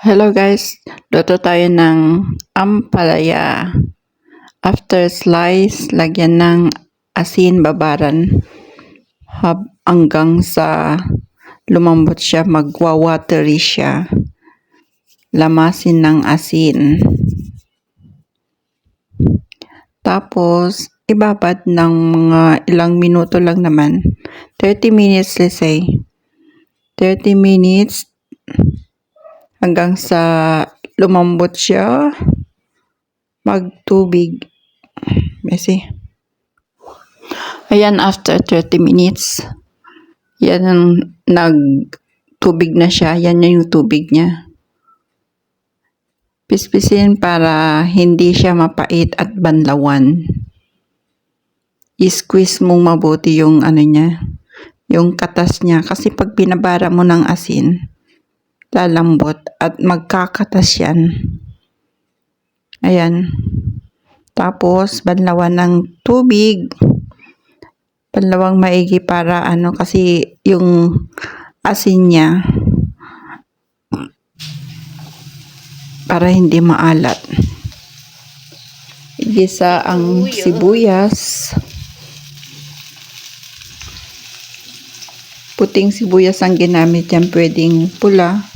Hello guys, luto tayo ng ampalaya. After slice, lagyan ng asin, babaran hanggang sa lumambot siya, magwa-watery siya. Lamasin ng asin. Tapos, ibabad ng mga ilang minuto lang naman. 30 minutes, let's say. 30 minutes hanggang sa lumambot siya, magtubig. Messy. Ayan, after 30 minutes, yan ang nagtubig na siya. Yan yung tubig niya. Pispisin para hindi siya mapait at banlawan. I-squeeze mong mabuti yung ano niya, yung katas niya. Kasi pag pinabara mo ng asin, lalambot at magkakatas yan. Ayan. Tapos, banlawan ng tubig. Banlawang maigi para kasi yung asin niya para hindi maalat. Igisa ang sibuyas. Puting sibuyas ang ginamit yan, pwedeng pula.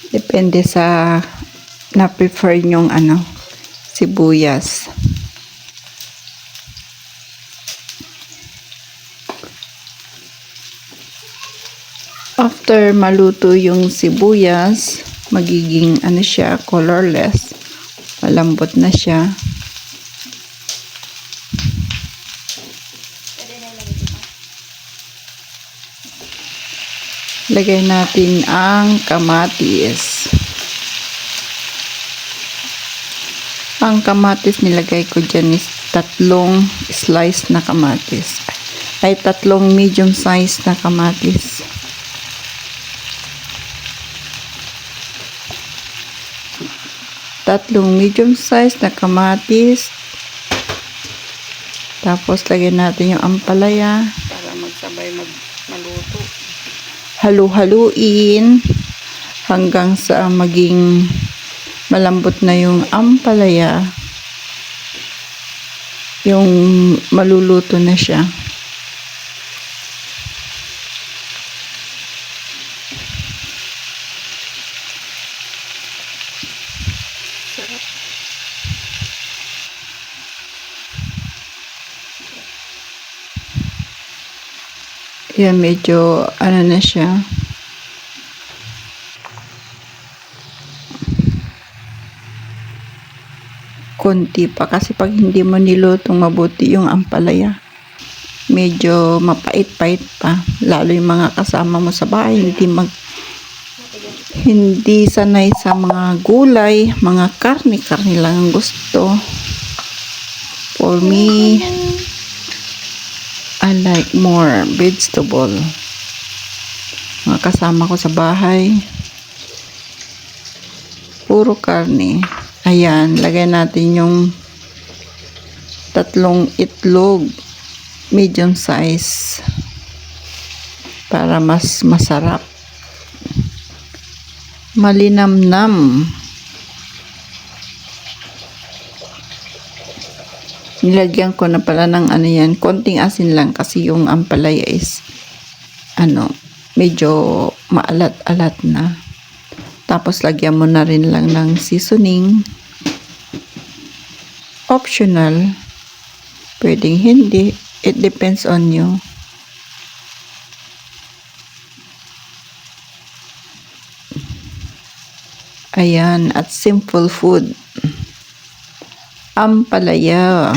Depende sa na-prefer nyong sibuyas. After maluto yung sibuyas, magiging siya, colorless. Malambot na siya. Lagay natin ang kamatis. Ang kamatis nilagay ko dyan is 3 slice na kamatis. Ay 3 medium size na kamatis. Tatlong medium size na kamatis. Tapos lagyan natin yung ampalaya para magsabay maluto. Halu-haluin hanggang sa maging malambot na yung ampalaya. Yung maluluto na siya. Yan, medyo na siya. Konti pa kasi pag hindi mo nilutong mabuti yung ampalaya, medyo mapait-pait pa. Lalo yung mga kasama mo sa bahay, hindi sanay sa mga gulay, mga karne lang ang gusto. For me, I like more vegetable. Mga kasama ko sa bahay, puro karne. Ayan, lagay natin yung 3 itlog, medium size, para mas masarap. Malinamnam. Nilagyan ko na pala ng yan, konting asin lang kasi yung ampalaya is medyo maalat-alat na. Tapos lagyan mo na rin lang ng seasoning. Optional. Pwedeng hindi. It depends on you. Ayan, at simple food. Ampalaya.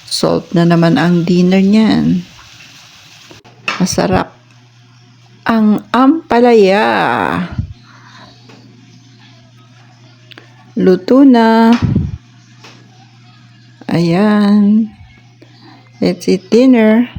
Salt na naman ang dinner niyan. Masarap. Ang ampalaya. Luto na. Ayan. Let's eat dinner.